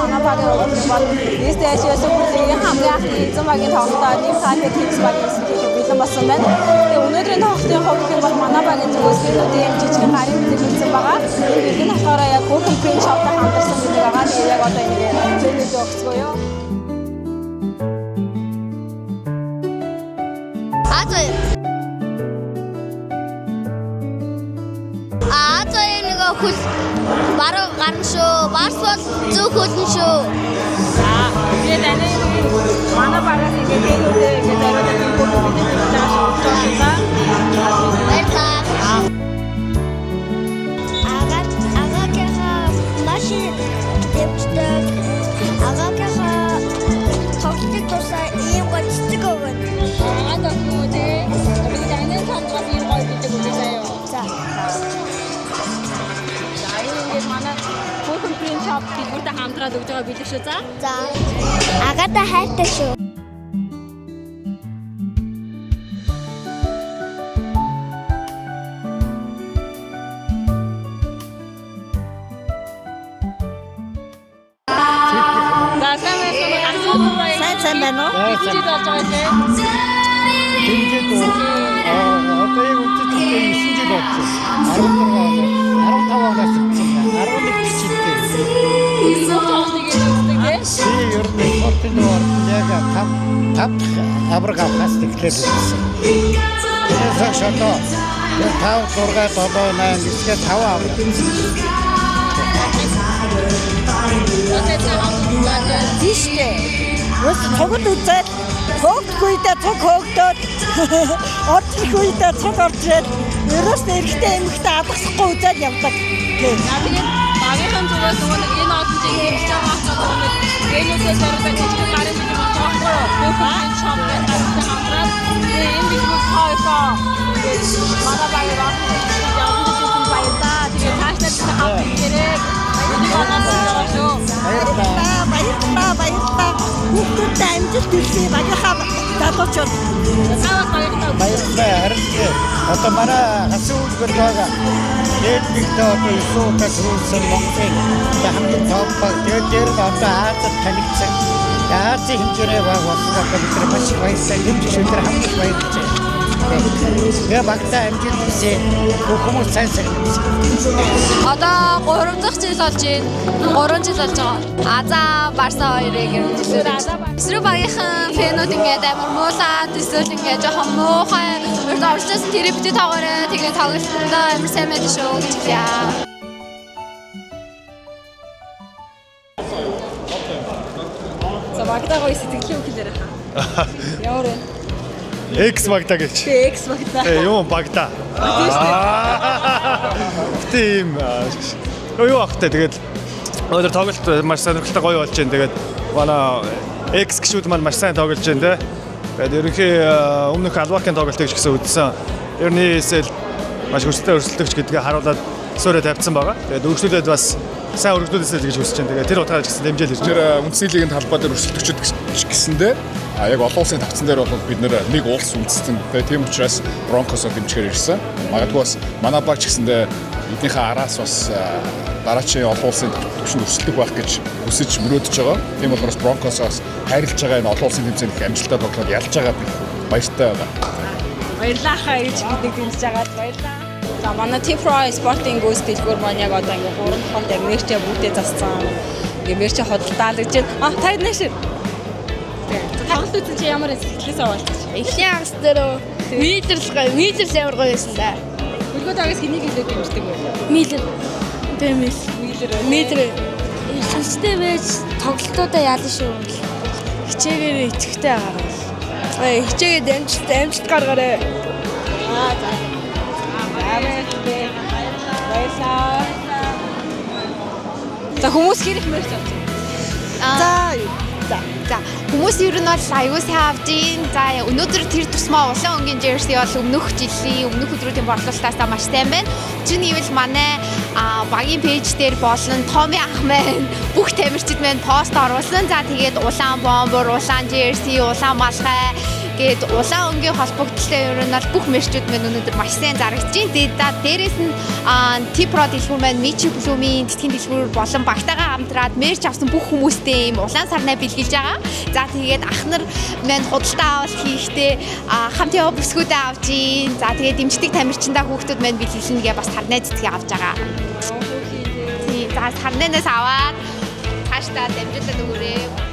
манай багийн бол STS-ээс бүрийн хамгийн анхны эзэн багийн тоглолтод нэг цааны Kings багийн эсрэг бэлэн болсон байна. Тэгээ өнөөдрийн тоглолтын хувьд гэх юм бол манай багийн зүгээс фэнүүдийн юм жижиг гарын мэдээ хийсэн байгаа. Тэгээд энэ болохоор яг Hookham Print Shop-тай хамтарсан мэдээ байгаа. Тэгээд яг одоо ингэ фэнүүд өгцгөөё. Хөл баруун гарна шүү. Барс бол зөв хөлн шүү. Тэгээд манай багаас ингээд фэнүүдээ ингээд аваад фото мэдээ хийж байгаа шүү. Баярлалаа. Агаагаа машин дэвчдэг. Агаагаа тоглолтын тусаа ийм гоцдаг өгнө. Агаагаа хүмүүдээ бид ангийн хамгаалал ийм гоё бидэг үү заяа. За. Манай Hookham Print Shop бүгдээ хамтраад өгж байгаа билээ шүү. За. Агаатай хайртай шүү. Сайн байна уу? Бичиж болж байгаа лээ. Тэмцээд одоо яг үтж 9 жил болсон. 15 оноос ирсэн. 11 бичилтэй. Тийм ер нь спортын дугаар яг 5 авраг авахаас тэглээд ирсэн. Тэгэхээр шатоо 5 6 7 8 гэсгээ 5 авраг. Тийштэй. Өс цогт үзээд хөөгдөхүйдээ цог хөөгдөөд орчих үедээ цог орчрээд ерөөсөө эрэхтэй эмхтэй адагсахгүй үзээд явдаг. Тэгээд багийнхан зүгээс нөгөө нэг энэ олон жиг хийж байгаа болохоор нэг гэнүүсээ зориулаад жижиг гарын мэдээ болж байгаа байхгүй юу? Hookham Shop гэдэг гартай хамтраад энэ бизнес хойсоо манай багийн явуулсан баярлаа. Тэгээд тааштай хамт ирээ. Энийг онцлог шүү. Баярлалаа. Хүүхдүүдтэй амжилт хүсье багийнхаа залуучууд. Баярлалаа. Харин одоо манай хасуу үлгэр байгаа. Дээд одоо Исуутай төрүүлсэн Монголын хамгийн том баг. Тэгээд дээр одоо Азад танигдсан. Азийн хэмжээний баг болсон одоо бид маш их баярлалаа. Гэмж шүлэр хамгийн баярлаж байна. Я багтаа амжилт хүсье. Хүмүүс сайн сайн. Одоо 3 дахь жил болж байна. 3 жил болж байгаа. Аза Барса хоёрыг ирүүлсэн. Эсрэг багийнхан фэнүүд ингээд амар муулаад эсвэл ингээд жоохон муухай урд орчлоос тэр бити тоглоорой. Тэгээд тоглолтондоо амар сайн байдаг шүү гэж хэлье. За багтаагаа сэтгэлийн үгэлээр хаа. Ямар вэ? X багта гэж. X багта. Юу багта. Тийм. Юу ахтай тэгээд өнөөдөр тоглолт маш сонирхолтой гоё болж байна. Тэгээд манай X гişүүд маань маш сайн тоглож байна те. Тэгээд ерөнхий өмнөх албакийн тоглолтыг ч гэсэн үзсэн. Ерөнхийдөө маш хүчтэй өрсөлдөгч гэдгийг харуулад суурь тавьсан байгаа. Тэгээд өргөжлүүлээд бас сайн өргөжлүүлээсэй гэж хүсэж байна. Тэгээд тэр утгаараа ч гэсэн дэмжээл ирж байна. Тэр үндэсний лигийн талбай дээр өрсөлдөгчд гэсэндээ яг олон улсын тавцан дээр бол бид нэг улс үндэстэн. Тийм учраас Бронкосоо дэмжихээр ирсэн. Магадгүй бас манай баг ч гэсэндээ эднийхээ араас бас дараачийн олон улсын төвшөнд өрсөлдөх байх гэж хүсэж мөрөөдөж байгаа. Тийм болохоор Бронкосоос хайрлаж байгаа энэ олон улсын тэмцээнд их амжилттай тоглоод ялж байгаа би баяртай байгаа. Баярлалаа хаа гэж биднийг дэмжиж байгаад баярлалаа. За манай T-Pro спортын гүйс дэлгүүр маань яг одоо ингээ 3 дахь яг мэрчээ бүтээ зассан. Ингээ мэрчээ хөдөлтаал гэж байна. Та нэш. Тоглолт үзсэн чи ямар сэтгэлээс авалт? Эхний хагас дээр милер амар гоё байсан да. Өргөд агаас хэнийг илүү дэмждэг вэ? Милер. Тэмээс. Милер. Сүнстэй байж тоглолтуудаа яалаа шүү. Хичээгээр итгэвтэй агаар. Хичээгээд амжилт гаргаарай. За. Баярлалаа. За хүмүүс хэрэг мэрч авчих. За хүмүүс ер нь бол аюул сайн авдیں۔ За өнөөдөр тэр тусмаа улаан өнгийн jersey бол өмнөх өдрүүдийн борлуулалтаас маш сайн байна. Чинь ивэл манай багийн пэйж дээр болон Томи ах маань бүх тамирчид маань пост оруулсан. За тэгээд улаан бомбер, улаан jersey, улаан малгай гээд улаан өнгийн холбогдлолтой ер нь бол бүх мерчүүд маань өнөөдөр маш сайн зарагдаж байна. Тэгээд дээрээс нь T-Pro дэлгүүр маань Michi Bloom-ийн тэтгэн дэлгүүр болон багтаагаа хамтраад мерч авсан бүх хүмүүстээ ийм улаан сарнаа бэлгэлж байгаа. За тэгээд ах нар маань худалдаа авалт хийхдээ хамт яваа бүсгүүдээ авч ийн. За тэгээд дэмждэг тамирчиндаа хүүхдүүд маань бэлгэлнэ гэ бас сарнаа цэцгийг авч байгаа. Тийм. За сарнаанаас аваад хааштай дамжуулаад өгөөрэй.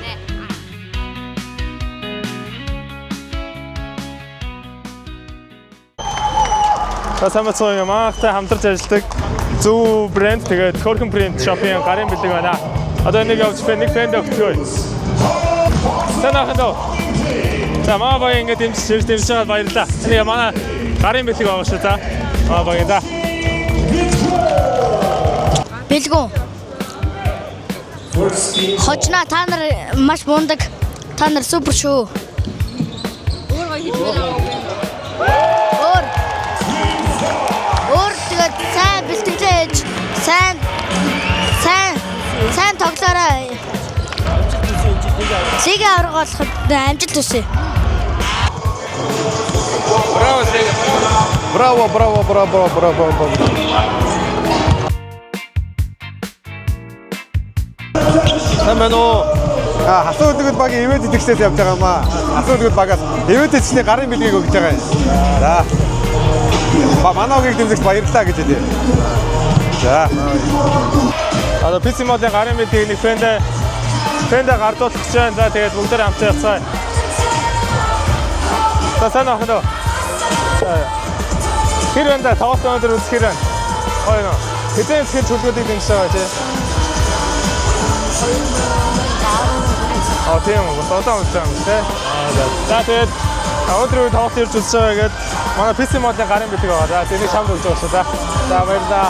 Самцоо ямагтай хамтарч ажилладаг зөв брэнд тэгээд Corken Print Shop-ийн гарын бэлэг байна. Одоо энийг явж нэг фэнд өгчихөө. Санахандаа. За маа баг ингэ дэмжиж байгаа баярлалаа. Энийг манай гарын бэлэг байгаа шүү за. Маа баг за. Бэлгүүн. Хочна та нар маш мундаг. Та нар супер шүү. Тэгээд сайн бэлтгэлээж сайн тоглоорой. Сигэ аврагуулахад амжилт хүсье. Браво. Самэно. Хасуу үлгэл багийн ивент идэвхлээс явж байгаа маа. Хасуу үлгэл багаас ивент эцний гарын бэлгийг өгч байгаа юм. За. Манайг дэмжих баярлалаа гэж хэлээ. За. Одоо PC модын гарын бэлгийг нэг фэндэ гардуулах гэж байна. За тэгээд бүгдээр хамтаа явцгаая. За сайн ахна. Тэр энэ тоглолт өндөр үзэхээр байна. Ойно. Хэзээ тэр чөлгөөдийг дэмжиж байгаа тий. Тийм үү. Одоо үзэж байгаа юм тий. За тэгээд өнөөдөр тоглолт ирж үзэж байгаа гэдэг манай PC модын гарын бэлэг байгаа. За тэнийг шамд өгч байгаа шүү. За баярлалаа.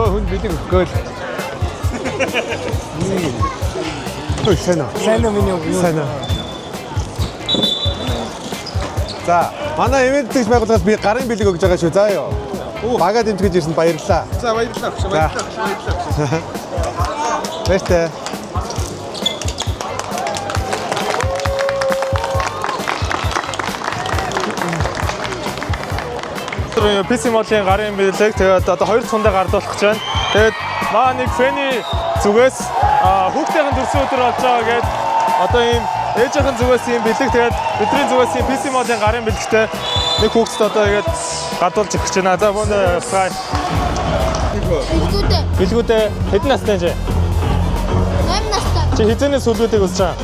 Хүн бэлэг өгөөл. Сайн миний үг. За манай ивент тэгж байгууллагаас би гарын бэлэг өгж байгаа шүү. За ёо. Бага дэмжиж ирсэнд баярлалаа. За баярлалаа. Баярлалаа. PC модын гарын бэлэг тэгээд одоо 2 цундаа гардуулах гэж байна. Тэгээд маа нэг фэний зүгээс хүүхдийн төрсөн өдөр болж байгаа гээд одоо ийм ээжийнхэн зүгээс ийм бэлэг тэгээд бидний зүгээс ийм PC модын гарын бэлэгтэй нэг хүүхдэд одоо тэгээд гадуулж өгч байна. За бүүн сай. Бэлгүүдээ хэдэн настай вэ? 8 настай. Чи хизэнээс хөлгүүдийг үзэж байгаа?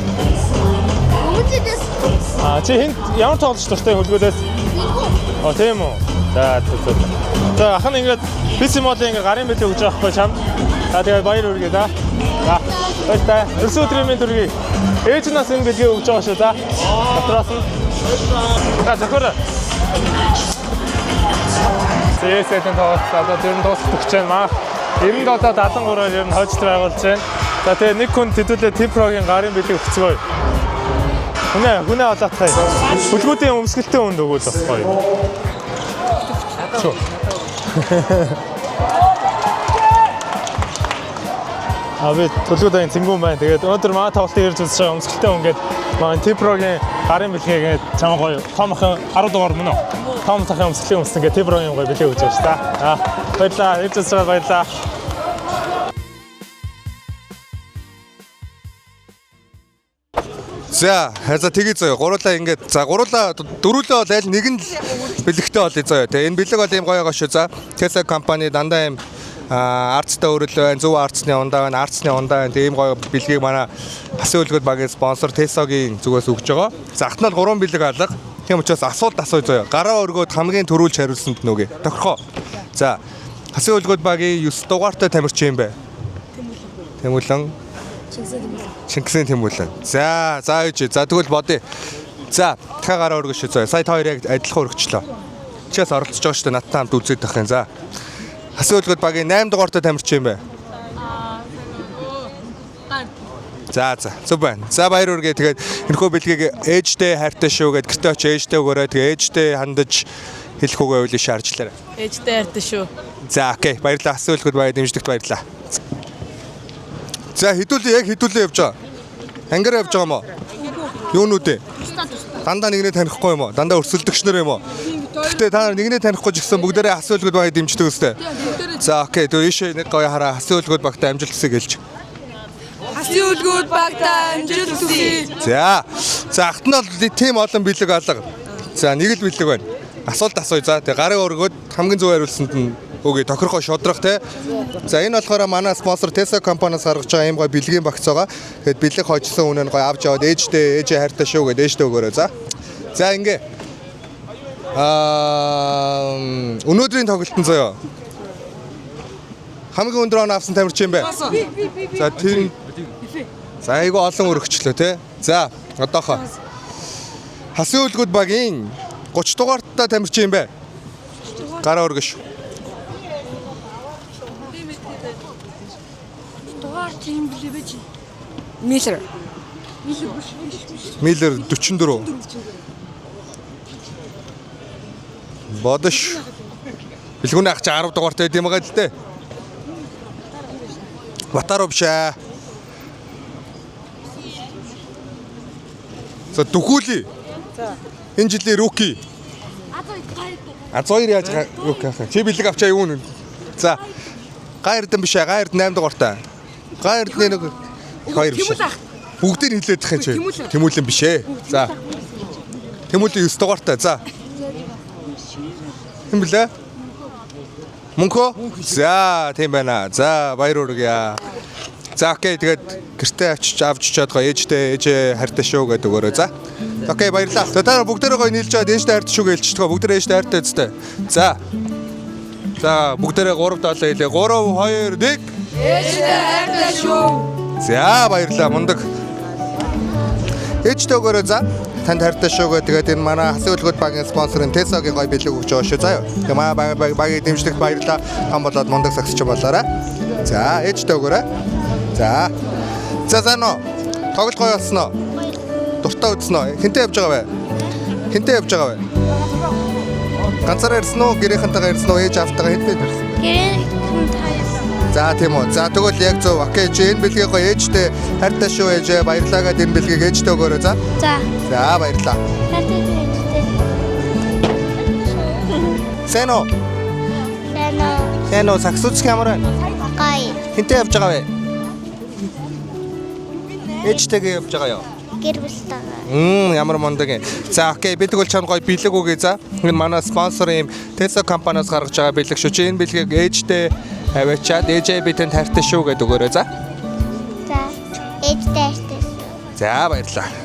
Хөлгүүдээс. Чи хинт ямар тоглож дуртай хөлгүүдээс? Тийм үү. За ах нь ингээд PC модын ингээд гарын бэлэг өгж байгаа хгүй чам. За тэгээд баяр хүргэе за. За баярлалаа. Төрсөн өдрийн минь төргий. Ээж нас энэ бэлгийг өгж байгаа шүү за. Дотроос нь. За зөвхөн. Сэтэн тоолт одоо тэр нь дуусах гэж байна маа. 97-73-аар ер нь хожид байгуулж байна. За тэгээд нэг хүн хэдүүлээ T-Pro-гийн гарын бэлэг өгцгөөе. Хүнээ олоотхай. Бүлгүүдийн өмсгөлтэй үнд өгвөл бас гоё. Би төлөвлөдөө цэнгүүн байна. Тэгээд өнөөдөр маа тоглолтын ирж үзэж байгаа өмсгөлтэй хүн гээд маань T-Pro-гийн гарын бэлгээгээд чамаа гоё томхон 10 дугаар мөн үү? Том цахын өмсгөлийн өмсөн гээд T-Pro-гийн гоё бэлгээ өгч байгаа шүү дээ. Баярлалаа. Ирж үзэж байгаа баярлалаа. За тэгээ заяа гурлаа ингээд за гурлаа дөрүлээ бол аль нэг нь бэлэгтэй болъё заяа. Тэгээ энэ бэлэг бол ийм гоё байгаа шүү. За Tesla компани дандаа ийм арцтай өрөл байна, зөв арцны ундаа байна, арцны ундаа байна. Тэгээ ийм гоё бэлгийг манай Хасын үлгүүд багийн спонсор Tesla-гийн зүгээс өгж байгаа. За ахнал 3 бэлэг алга. Тийм учраас асуулт асууя заяа. Гараа өргөөд хамгийн түрүүлж хариулсанд нүгэ. Тохирхоо. За Хасын үлгүүд багийн 9 дугаартай тамирчин юм бэ? Тэмүүлэн. Шингэсэн Тэмүүлэн. За ээж. За тэгвэл бодъё. За дахиад гараа өргөж шүү заяа. Сая та хоёр яг адилхан өргөчлөө. Чиээс оролцож байгаа шүү дээ. Надтай хамт үзээд байх юм. За. Хасын үлгүүд багийн 8 дугаартай тамирчин юм бэ? За зөв байна. За баяр хүргэе. Тэгээд энэхүү бэлгийг ээжтэй хайртай шүү гэд гэртээ очиж ээжтэй өгөөрэй. Тэгээ ээжтэй хандаж хэлэх үгээ үйл шаарчлаарай. Ээжтэй хайртай шүү. За окей. Баярлалаа. Хасын үлгүүд багийн дэмждэгт баярлалаа. За хэдүүлээ явж байгаа. Ангиар явж байгаа юм уу? Юу нүдэ? Дандаа нэгнээ танихгүй юм уу? Дандаа өрсөлдөгчнөр юм уу? Гэтэ та нар нэгнээ танихгүй ч гэсэн бүгдээрээ асуулгууд багыг дэмждэг үстэй. За окей. Тэгээ ийшээ нэг гоё хараа асуулгууд багтаа амжилт хүсье гэлж. Асуулгууд багтаа амжилт хүсье. За ахт нь бол тийм олон бэлэг алга. За нэг л бэлэг байна. Асуулт асууя. За тэгээ гарын өргөд хамгийн зөв хариулсанд нь үгүй тохирохоо шудрах те. За энэ болохоор манай спонсор Tesla компаниас гаргаж байгаа ийм гоё бэлгийн багц байгаа. Тэгэхэд бэлэг хожсон үнэ нь гоё авч яваад ээжтэй хайртай шүү гэдэг ээжтэй өгөөрэй. За ингээ. Өнөөдрийн тоглолтын заяа. Хамгийн өндөр оноо авсан тамирчин юм бэ? За тэр за айгүй олон өргөчлөө те. За одоохоо Хасын үлгүүд багийн 30 дугаартаа тамирчин юм бэ? Гараа өргөш. Миллер. Миллер 44. Бодош. Бэлгүүний ах чи 10 дугаартай байд юм байгаа л дээ. Батаров шаа. За дөхүүлээ. За. Энэ жилийн руки. Азойр яаж руки хаа. Чи бэлэг авчаа юу нэ? За. Гайрдан биш аа. Гайрд 8 дугаартай. Гайрдны нэг хоёр биш. Бүгдээр хилээд их юм чи. Тэмүүлэн биш ээ. За. Тэмүүлэн 9 дугаартай. За. Хэм блэ? Мөнхөө? За, тийм байна. За, баяр хүргье. За, окей, тэгээд гэртээ авч чад гоё ээжтэй хайртай шүү гэдэг өгөөрэй. За. Окей, баярлалаа. Та нар бүгдээрээ гоё нийлж чад ээжтэй хайртай шүү гэж хэлчихдэг. Бүгдээрээ ээжтэй хайртай үстэй. За. За, бүгдээрээ 3 7 хэлээ. 3 2 1. Ээжтэй хайртай шүү. За, баярлалаа. Мундаг. Ээжтэй өгөөрэй. За. Танд хайртай шүү гэдэг энэ манай Хасын үлгүүд багийн спонсорын Tesla-гийн гоё бэлэг өгч байгаа шүү. Заа юу. Тэгээ манай багийн дэмжлэгт баярлалаа. Том болоод мундаг сагсч болоорой. За, ээжтэй өгөөрэй. За. За нөө. Тоглолт гоё болсон уу? Дуртай үзсэн үү? Хинтээ явж байгаа вэ? Хинтээ явж байгаа вэ? Ганцаараа ирсэн үү? Гэрийнхэнтэйгээ ирсэн үү? Ээж автайгаа хэд бэ ирсэн? Гэрээ За тийм үү. За тэгвэл яг зөв. Окей, чи энэ бэлгийг гоё ээжтэй хайртай шүү ээжээ. Баярлалаа гэдэг энэ бэлгийг ээжтэй өгөөрэй. За. За. За баярлалаа. Сэно. Сэно саксууч ямар байна? Гай. Хинтээ явж байгаа вэ? Ээжтэйгээ явж байгаа юу? Гэр бүлтэйгээ. Ямар мундаг юм. За окей, бид тэгвэл чам гоё бэлэг өгье за. Энэ манай спонсор юм Tesla компаниас гаргаж байгаа бэлэг шүү. Чи энэ бэлгийг ээжтэй аваачаад ээжээ би танд хайртай шүү гэдэг өгөөрэй за. За. Ээжтэй хайртай. За баярлалаа.